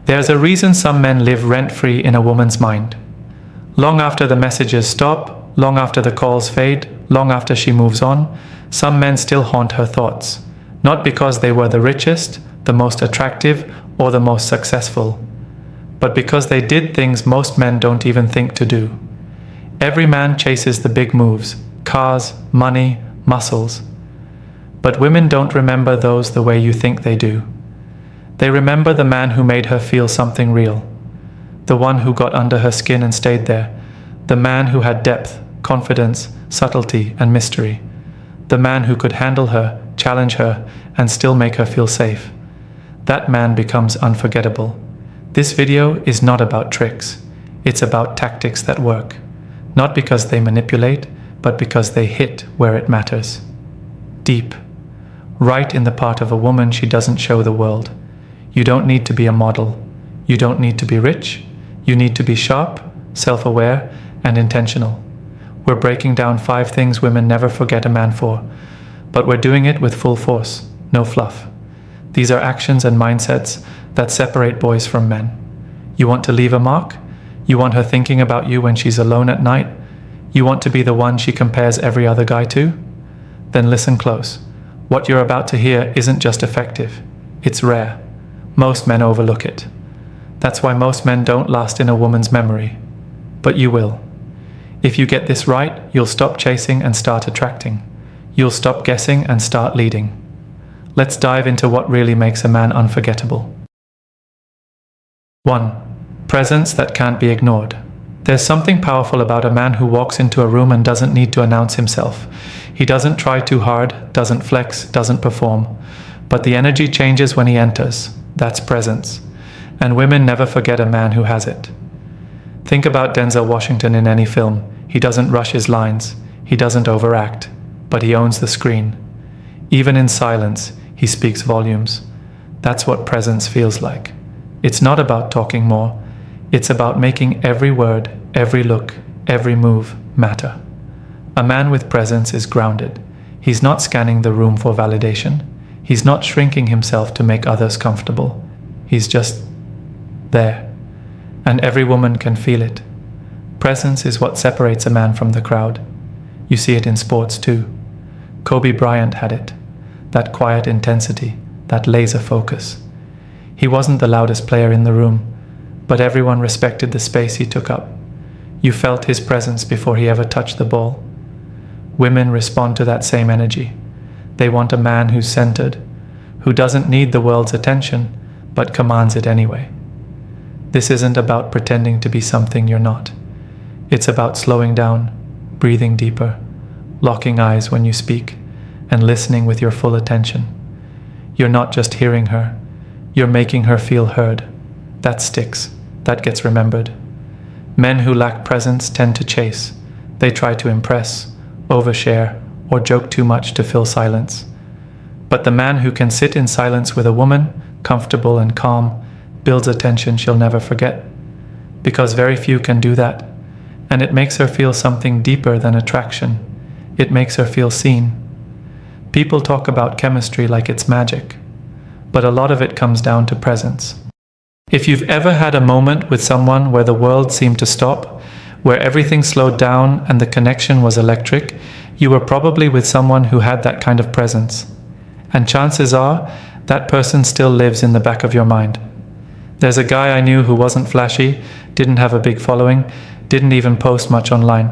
There's a reason some men live rent-free in a woman's mind. Long after the messages stop, long after the calls fade, long after she moves on, some men still haunt her thoughts. Not because they were the richest, the most attractive, or the most successful, but because they did things most men don't even think to do. Every man chases the big moves, cars, money, muscles. But women don't remember those the way you think they do. They remember the man who made her feel something real. The one who got under her skin and stayed there. The man who had depth, confidence, subtlety, and mystery. The man who could handle her, challenge her, and still make her feel safe. That man becomes unforgettable. This video is not about tricks. It's about tactics that work. Not because they manipulate, but because they hit where it matters. Deep. Right in the part of a woman she doesn't show the world. You don't need to be a model. You don't need to be rich. You need to be sharp, self-aware, and intentional. We're breaking down 5 things women never forget a man for, but we're doing it with full force, no fluff. These are actions and mindsets that separate boys from men. You want to leave a mark? You want her thinking about you when she's alone at night? You want to be the one she compares every other guy to? Then listen close. What you're about to hear isn't just effective, it's rare. Most men overlook it. That's why most men don't last in a woman's memory. But you will. If you get this right, you'll stop chasing and start attracting. You'll stop guessing and start leading. Let's dive into what really makes a man unforgettable. 1. Presence that can't be ignored. There's something powerful about a man who walks into a room and doesn't need to announce himself. He doesn't try too hard, doesn't flex, doesn't perform. But the energy changes when he enters. That's presence. And women never forget a man who has it. Think about Denzel Washington in any film. He doesn't rush his lines. He doesn't overact. But he owns the screen. Even in silence, he speaks volumes. That's what presence feels like. It's not about talking more. It's about making every word, every look, every move matter. A man with presence is grounded. He's not scanning the room for validation. He's not shrinking himself to make others comfortable. He's just there. And every woman can feel it. Presence is what separates a man from the crowd. You see it in sports too. Kobe Bryant had it. That quiet intensity, that laser focus. He wasn't the loudest player in the room, but everyone respected the space he took up. You felt his presence before he ever touched the ball. Women respond to that same energy. They want a man who's centered, who doesn't need the world's attention, but commands it anyway. This isn't about pretending to be something you're not. It's about slowing down, breathing deeper, locking eyes when you speak, and listening with your full attention. You're not just hearing her, you're making her feel heard. That sticks, that gets remembered. Men who lack presence tend to chase. They try to impress, overshare, or joke too much to fill silence. But the man who can sit in silence with a woman, comfortable and calm, builds a tension she'll never forget. Because very few can do that. And it makes her feel something deeper than attraction. It makes her feel seen. People talk about chemistry like it's magic, but a lot of it comes down to presence. If you've ever had a moment with someone where the world seemed to stop, where everything slowed down and the connection was electric, you were probably with someone who had that kind of presence. And chances are, that person still lives in the back of your mind. There's a guy I knew who wasn't flashy, didn't have a big following, didn't even post much online.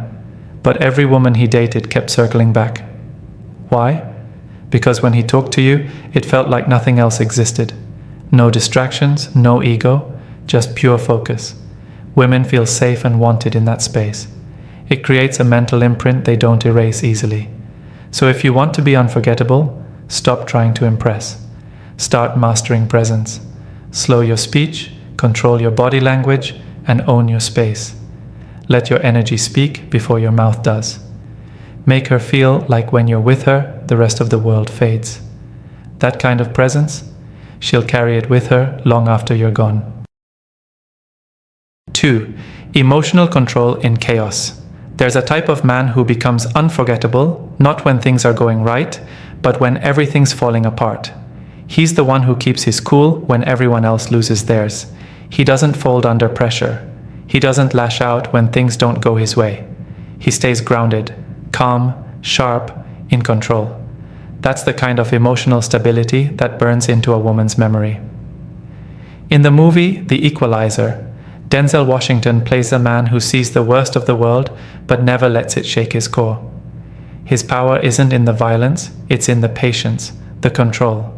But every woman he dated kept circling back. Why? Because when he talked to you, it felt like nothing else existed. No distractions, no ego, just pure focus. Women feel safe and wanted in that space. It creates a mental imprint they don't erase easily. So if you want to be unforgettable, stop trying to impress. Start mastering presence. Slow your speech, control your body language, and own your space. Let your energy speak before your mouth does. Make her feel like when you're with her, the rest of the world fades. That kind of presence, she'll carry it with her long after you're gone. 2. Emotional control in chaos. There's a type of man who becomes unforgettable, not when things are going right, but when everything's falling apart. He's the one who keeps his cool when everyone else loses theirs. He doesn't fold under pressure. He doesn't lash out when things don't go his way. He stays grounded, calm, sharp, in control. That's the kind of emotional stability that burns into a woman's memory. In the movie The Equalizer, Denzel Washington plays a man who sees the worst of the world but never lets it shake his core. His power isn't in the violence, it's in the patience, the control.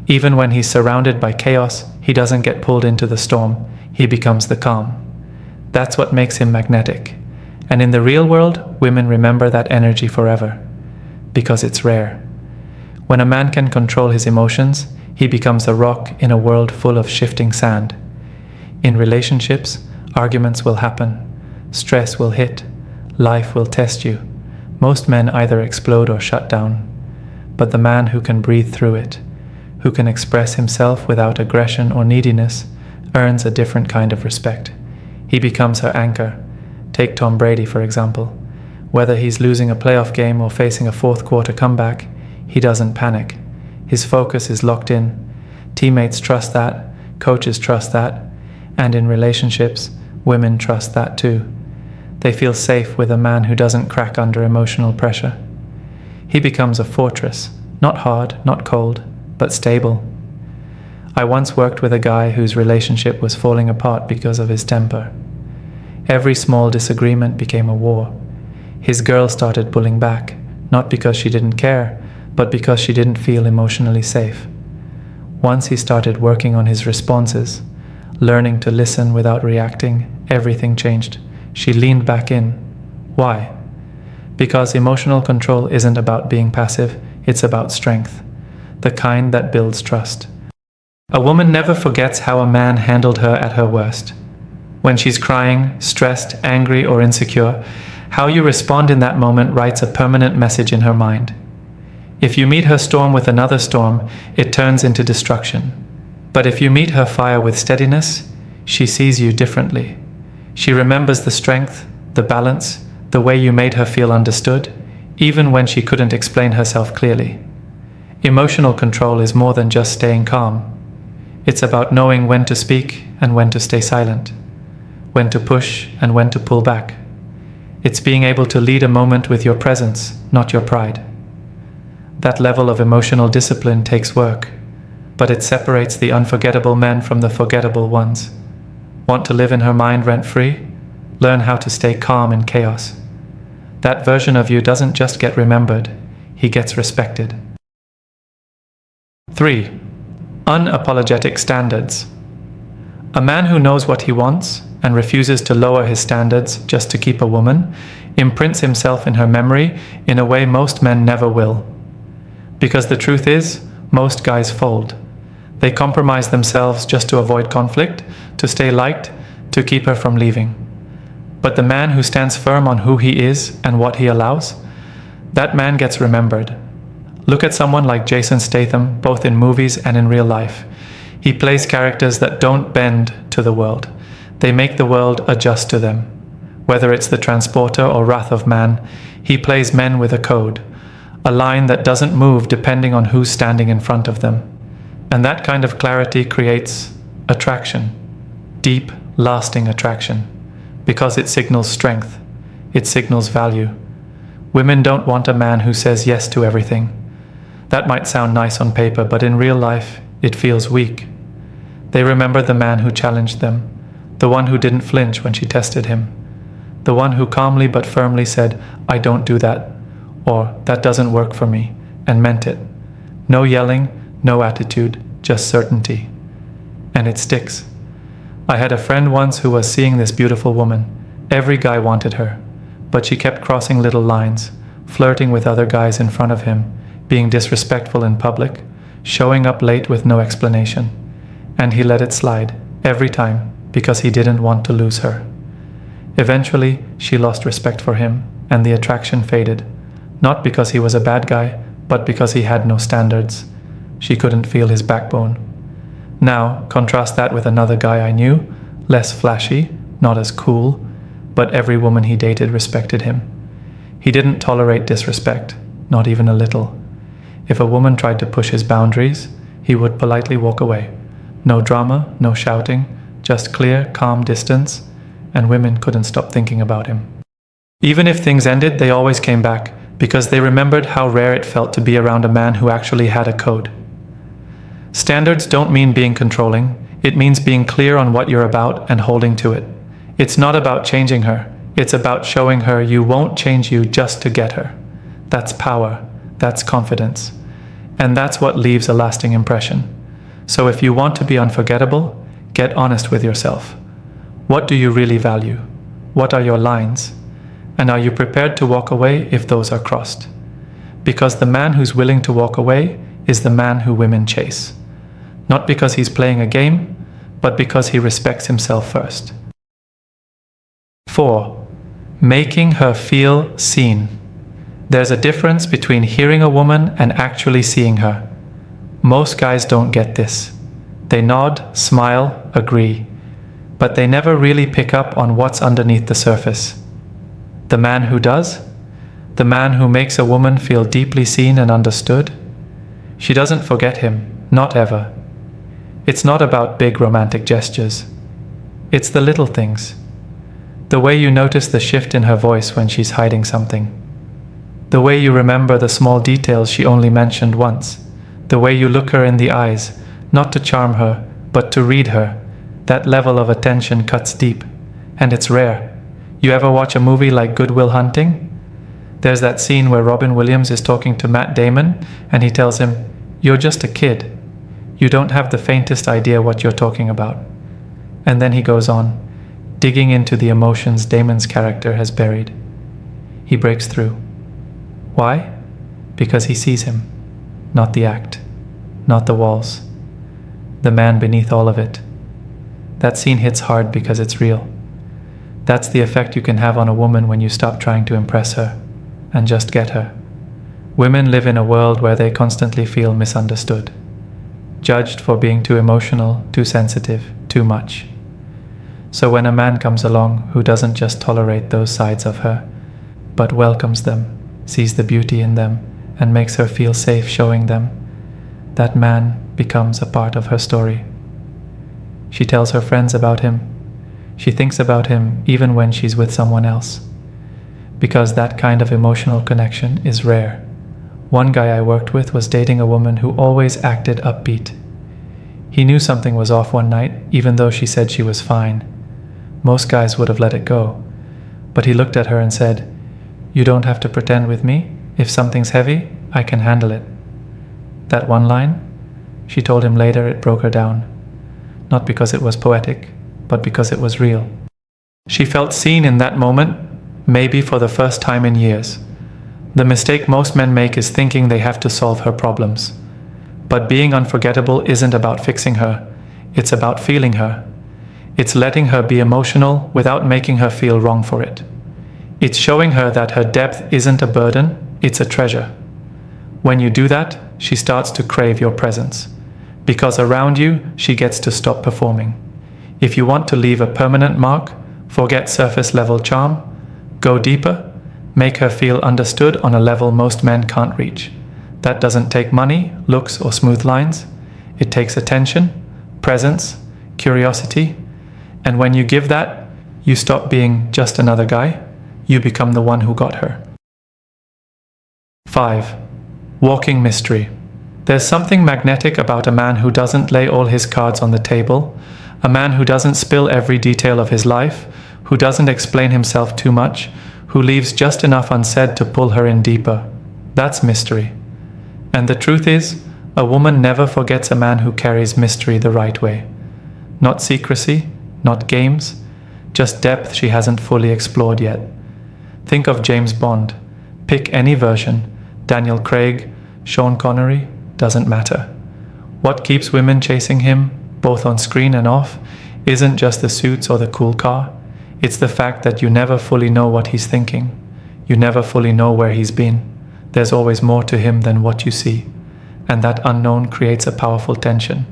Even when he's surrounded by chaos, he doesn't get pulled into the storm, he becomes the calm. That's what makes him magnetic. And in the real world, women remember that energy forever, because it's rare. When a man can control his emotions, he becomes a rock in a world full of shifting sand. In relationships, arguments will happen, stress will hit, life will test you. Most men either explode or shut down. But the man who can breathe through it, who can express himself without aggression or neediness, earns a different kind of respect. He becomes her anchor. Take Tom Brady, for example. Whether he's losing a playoff game or facing a fourth quarter comeback, he doesn't panic. His focus is locked in. Teammates trust that, coaches trust that, and in relationships, women trust that too. They feel safe with a man who doesn't crack under emotional pressure. He becomes a fortress, not hard, not cold, but stable. I once worked with a guy whose relationship was falling apart because of his temper. Every small disagreement became a war. His girl started pulling back, not because she didn't care, but because she didn't feel emotionally safe. Once he started working on his responses, learning to listen without reacting, everything changed. She leaned back in. Why? Because emotional control isn't about being passive, it's about strength, the kind that builds trust. A woman never forgets how a man handled her at her worst. When she's crying, stressed, angry, or insecure, how you respond in that moment writes a permanent message in her mind. If you meet her storm with another storm, it turns into destruction. But if you meet her fire with steadiness, she sees you differently. She remembers the strength, the balance, the way you made her feel understood, even when she couldn't explain herself clearly. Emotional control is more than just staying calm. It's about knowing when to speak and when to stay silent, when to push and when to pull back. It's being able to lead a moment with your presence, not your pride. That level of emotional discipline takes work, but it separates the unforgettable men from the forgettable ones. Want to live in her mind rent-free? Learn how to stay calm in chaos. That version of you doesn't just get remembered, he gets respected. 3. Unapologetic standards. A man who knows what he wants and refuses to lower his standards just to keep a woman imprints himself in her memory in a way most men never will. Because the truth is, most guys fold. They compromise themselves just to avoid conflict, to stay liked, to keep her from leaving. But the man who stands firm on who he is and what he allows, that man gets remembered. Look at someone like Jason Statham, both in movies and in real life. He plays characters that don't bend to the world. They make the world adjust to them. Whether it's the Transporter or Wrath of Man, he plays men with a code, a line that doesn't move depending on who's standing in front of them. And that kind of clarity creates attraction, deep, lasting attraction, because it signals strength, it signals value. Women don't want a man who says yes to everything. That might sound nice on paper, but in real life, it feels weak. They remember the man who challenged them, the one who didn't flinch when she tested him, the one who calmly but firmly said, "I don't do that," or "that doesn't work for me," and meant it. No yelling, no attitude, just certainty. And it sticks. I had a friend once who was seeing this beautiful woman. Every guy wanted her, but she kept crossing little lines, flirting with other guys in front of him, being disrespectful in public, showing up late with no explanation. And he let it slide, every time, because he didn't want to lose her. Eventually, she lost respect for him, and the attraction faded. Not because he was a bad guy, but because he had no standards. She couldn't feel his backbone. Now, contrast that with another guy I knew, less flashy, not as cool, but every woman he dated respected him. He didn't tolerate disrespect, not even a little. If a woman tried to push his boundaries, he would politely walk away. No drama, no shouting, just clear, calm distance, and women couldn't stop thinking about him. Even if things ended, they always came back, because they remembered how rare it felt to be around a man who actually had a code. Standards don't mean being controlling, it means being clear on what you're about and holding to it. It's not about changing her, it's about showing her you won't change you just to get her. That's power, that's confidence, and that's what leaves a lasting impression. So if you want to be unforgettable, get honest with yourself. What do you really value? What are your lines? And are you prepared to walk away if those are crossed? Because the man who's willing to walk away is the man who women chase. Not because he's playing a game, but because he respects himself first. 4. Making her feel seen. There's a difference between hearing a woman and actually seeing her. Most guys don't get this. They nod, smile, agree, but they never really pick up on what's underneath the surface. The man who does? The man who makes a woman feel deeply seen and understood? She doesn't forget him, not ever. It's not about big romantic gestures. It's the little things. The way you notice the shift in her voice when she's hiding something. The way you remember the small details she only mentioned once. The way you look her in the eyes, not to charm her, but to read her. That level of attention cuts deep, and it's rare. You ever watch a movie like Good Will Hunting? There's that scene where Robin Williams is talking to Matt Damon, and he tells him, "You're just a kid. You don't have the faintest idea what you're talking about." And then he goes on, digging into the emotions Damon's character has buried. He breaks through. Why? Because he sees him, not the act, not the walls, the man beneath all of it. That scene hits hard because it's real. That's the effect you can have on a woman when you stop trying to impress her and just get her. Women live in a world where they constantly feel misunderstood, judged for being too emotional, too sensitive, too much. So when a man comes along who doesn't just tolerate those sides of her, but welcomes them, sees the beauty in them, and makes her feel safe showing them, that man becomes a part of her story. She tells her friends about him. She thinks about him even when she's with someone else. Because that kind of emotional connection is rare. One guy I worked with was dating a woman who always acted upbeat. He knew something was off one night, even though she said she was fine. Most guys would have let it go. But he looked at her and said, "You don't have to pretend with me. If something's heavy, I can handle it." That one line, she told him later, it broke her down. Not because it was poetic, but because it was real. She felt seen in that moment, maybe for the first time in years. The mistake most men make is thinking they have to solve her problems. But being unforgettable isn't about fixing her, it's about feeling her. It's letting her be emotional without making her feel wrong for it. It's showing her that her depth isn't a burden, it's a treasure. When you do that, she starts to crave your presence. Because around you, she gets to stop performing. If you want to leave a permanent mark, forget surface level charm, go deeper, make her feel understood on a level most men can't reach. That doesn't take money, looks, or smooth lines. It takes attention, presence, curiosity, and when you give that, you stop being just another guy, you become the one who got her. 5. Walking mystery. There's something magnetic about a man who doesn't lay all his cards on the table, a man who doesn't spill every detail of his life, who doesn't explain himself too much, who leaves just enough unsaid to pull her in deeper. That's mystery. And the truth is, a woman never forgets a man who carries mystery the right way. Not secrecy, not games, just depth she hasn't fully explored yet. Think of James Bond. Pick any version. Daniel Craig, Sean Connery, doesn't matter. What keeps women chasing him, both on screen and off, isn't just the suits or the cool car. It's the fact that you never fully know what he's thinking. You never fully know where he's been. There's always more to him than what you see. And that unknown creates a powerful tension.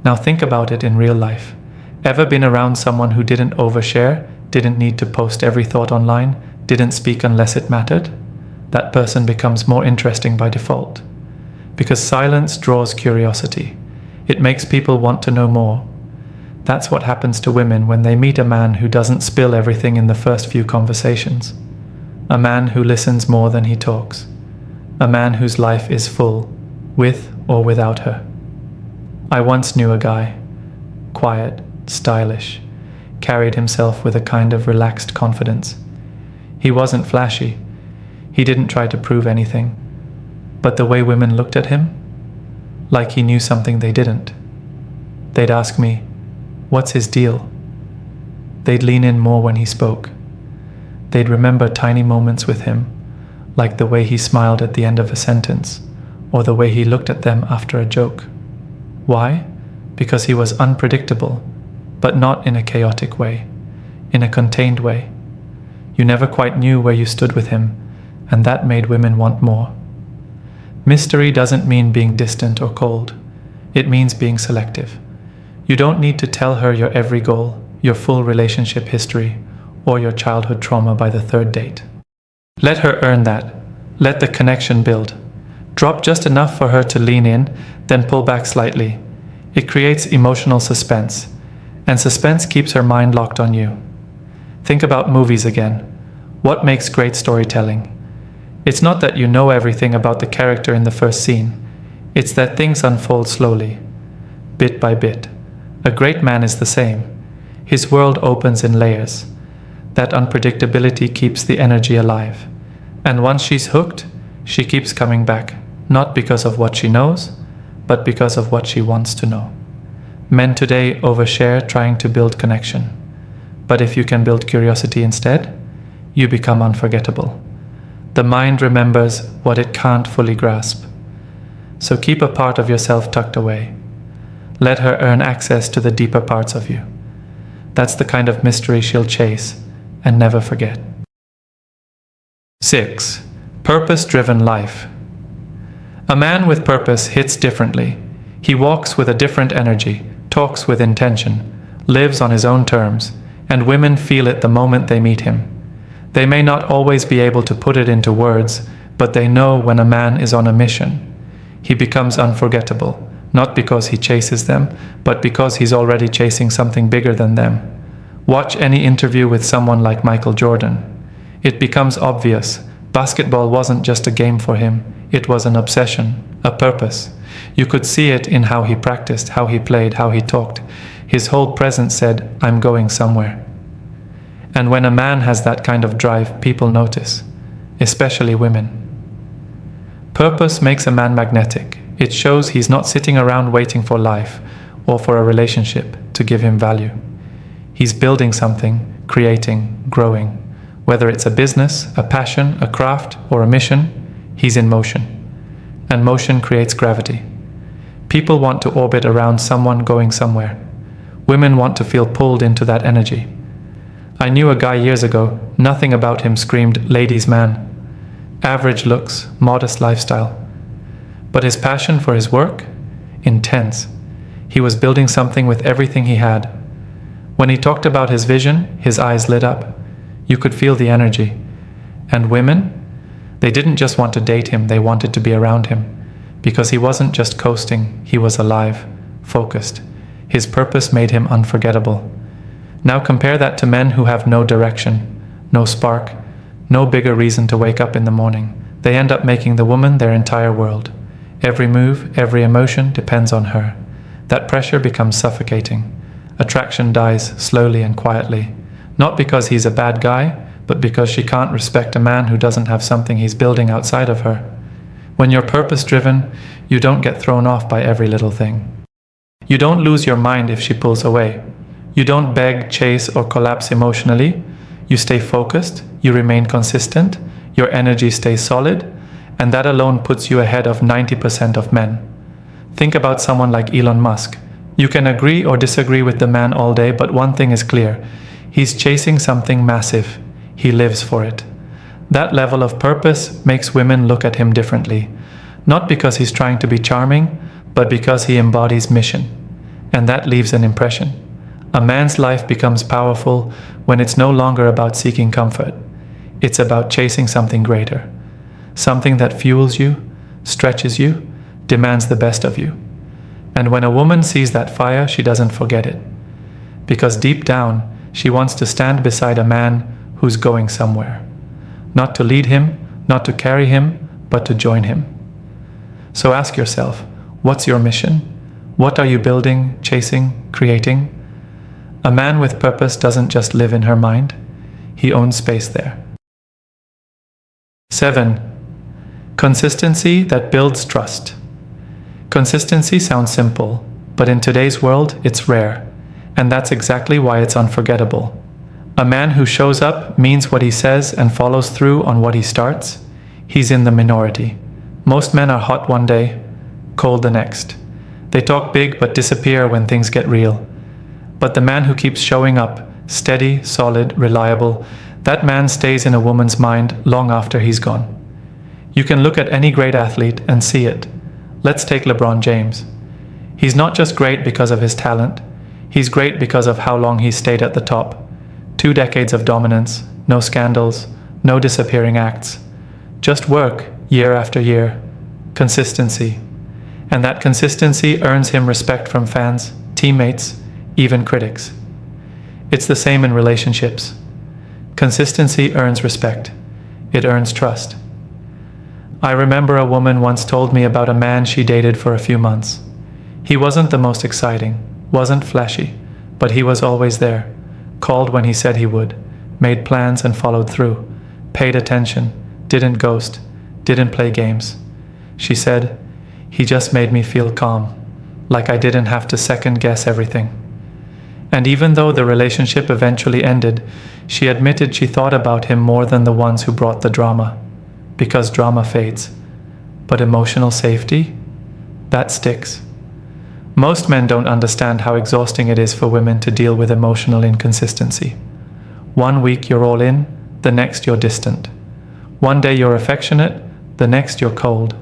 Now think about it in real life. Ever been around someone who didn't overshare, didn't need to post every thought online, didn't speak unless it mattered? That person becomes more interesting by default. Because silence draws curiosity. It makes people want to know more. That's what happens to women when they meet a man who doesn't spill everything in the first few conversations. A man who listens more than he talks. A man whose life is full, with or without her. I once knew a guy, quiet, stylish, carried himself with a kind of relaxed confidence. He wasn't flashy. He didn't try to prove anything. But the way women looked at him, like he knew something they didn't. They'd ask me, "What's his deal?" They'd lean in more when he spoke. They'd remember tiny moments with him, like the way he smiled at the end of a sentence, or the way he looked at them after a joke. Why? Because he was unpredictable, but not in a chaotic way, in a contained way. You never quite knew where you stood with him, and that made women want more. Mystery doesn't mean being distant or cold. It means being selective. You don't need to tell her your every goal, your full relationship history, or your childhood trauma by the third date. Let her earn that. Let the connection build. Drop just enough for her to lean in, then pull back slightly. It creates emotional suspense, and suspense keeps her mind locked on you. Think about movies again. What makes great storytelling? It's not that you know everything about the character in the first scene. It's that things unfold slowly, bit by bit. A great man is the same. His world opens in layers. That unpredictability keeps the energy alive. And once she's hooked, she keeps coming back, not because of what she knows, but because of what she wants to know. Men today overshare trying to build connection. But if you can build curiosity instead, you become unforgettable. The mind remembers what it can't fully grasp. So keep a part of yourself tucked away. Let her earn access to the deeper parts of you. That's the kind of mystery she'll chase and never forget. 6. Purpose-driven life. A man with purpose hits differently. He walks with a different energy, talks with intention, lives on his own terms, and women feel it the moment they meet him. They may not always be able to put it into words, but they know when a man is on a mission. He becomes unforgettable, not because he chases them, but because he's already chasing something bigger than them. Watch any interview with someone like Michael Jordan. It becomes obvious. Basketball wasn't just a game for him. It was an obsession, a purpose. You could see it in how he practiced, how he played, how he talked. His whole presence said, "I'm going somewhere." And when a man has that kind of drive, people notice, especially women. Purpose makes a man magnetic. It shows he's not sitting around waiting for life or for a relationship to give him value. He's building something, creating, growing. Whether it's a business, a passion, a craft, or a mission, he's in motion. And motion creates gravity. People want to orbit around someone going somewhere. Women want to feel pulled into that energy. I knew a guy years ago, nothing about him screamed ladies' man. Average looks, modest lifestyle. But his passion for his work? Intense. He was building something with everything he had. When he talked about his vision, his eyes lit up. You could feel the energy. And women? They didn't just want to date him, they wanted to be around him. Because he wasn't just coasting, he was alive, focused. His purpose made him unforgettable. Now compare that to men who have no direction, no spark, no bigger reason to wake up in the morning. They end up making the woman their entire world. Every move, every emotion depends on her. That pressure becomes suffocating. Attraction dies slowly and quietly. Not because he's a bad guy, but because she can't respect a man who doesn't have something he's building outside of her. When you're purpose-driven, you don't get thrown off by every little thing. You don't lose your mind if she pulls away. You don't beg, chase, or collapse emotionally. You stay focused, you remain consistent, your energy stays solid, and that alone puts you ahead of 90% of men. Think about someone like Elon Musk. You can agree or disagree with the man all day, but one thing is clear. He's chasing something massive. He lives for it. That level of purpose makes women look at him differently. Not because he's trying to be charming, but because he embodies mission. And that leaves an impression. A man's life becomes powerful when it's no longer about seeking comfort. It's about chasing something greater. Something that fuels you, stretches you, demands the best of you. And when a woman sees that fire, she doesn't forget it. because deep down, she wants to stand beside a man who's going somewhere. Not to lead him, not to carry him, but to join him. So ask yourself, what's your mission? What are you building, chasing, creating? A man with purpose doesn't just live in her mind, he owns space there. 7. Consistency that builds trust. Consistency sounds simple, but in today's world, it's rare, and that's exactly why it's unforgettable. A man who shows up, means what he says, and follows through on what he starts, he's in the minority. Most men are hot one day, cold the next. They talk big but disappear when things get real. But the man who keeps showing up, steady, solid, reliable, that man stays in a woman's mind long after he's gone. You can look at any great athlete and see it. Let's take LeBron James. He's not just great because of his talent, he's great because of how long he stayed at the top. 2 decades of dominance, no scandals, no disappearing acts. Just work, year after year. Consistency. And that consistency earns him respect from fans, teammates, even critics. It's the same in relationships. Consistency earns respect. It earns trust. I remember a woman once told me about a man she dated for a few months. He wasn't the most exciting, wasn't flashy, but he was always there. Called when he said he would, made plans and followed through, paid attention, didn't ghost, didn't play games. She said, he just made me feel calm, like I didn't have to second guess everything. And even though the relationship eventually ended, she admitted she thought about him more than the ones who brought the drama, because drama fades. But emotional safety? That sticks. Most men don't understand how exhausting it is for women to deal with emotional inconsistency. 1 week you're all in, the next you're distant. One day you're affectionate, the next you're cold.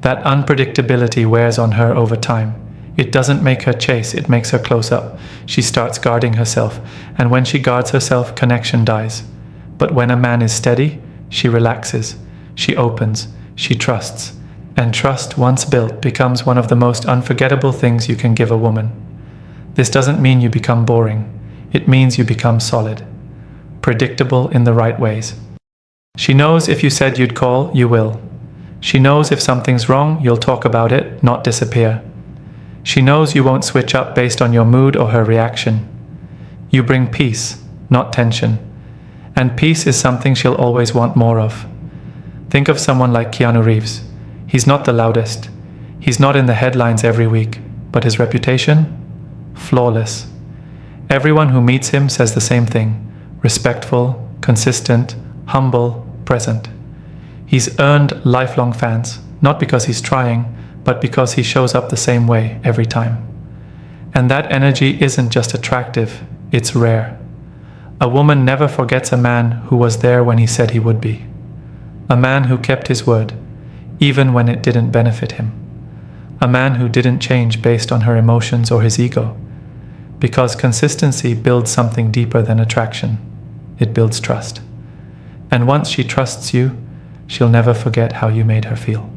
That unpredictability wears on her over time. It doesn't make her chase, it makes her close up. She starts guarding herself, and when she guards herself, connection dies. But when a man is steady, she relaxes, she opens, she trusts. And trust, once built, becomes one of the most unforgettable things you can give a woman. This doesn't mean you become boring. It means you become solid. Predictable in the right ways. She knows if you said you'd call, you will. She knows if something's wrong, you'll talk about it, not disappear. She knows you won't switch up based on your mood or her reaction. You bring peace, not tension. And peace is something she'll always want more of. Think of someone like Keanu Reeves. He's not the loudest. He's not in the headlines every week, but his reputation? Flawless. Everyone who meets him says the same thing. Respectful, consistent, humble, present. He's earned lifelong fans, not because he's trying, but because he shows up the same way every time. And that energy isn't just attractive, it's rare. A woman never forgets a man who was there when he said he would be. A man who kept his word, even when it didn't benefit him. A man who didn't change based on her emotions or his ego. Because consistency builds something deeper than attraction. It builds trust. And once she trusts you, she'll never forget how you made her feel.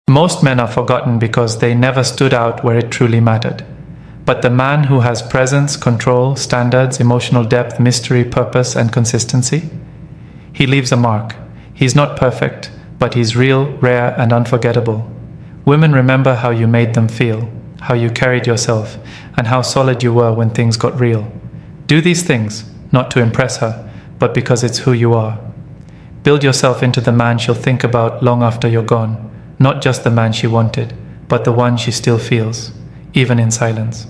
Most men are forgotten because they never stood out where it truly mattered. But the man who has presence, control, standards, emotional depth, mystery, purpose, and consistency, he leaves a mark. He's not perfect, but he's real, rare, and unforgettable. Women remember how you made them feel, how you carried yourself, and how solid you were when things got real. Do these things, not to impress her, but because it's who you are. Build yourself into the man she'll think about long after you're gone, not just the man she wanted, but the one she still feels, even in silence.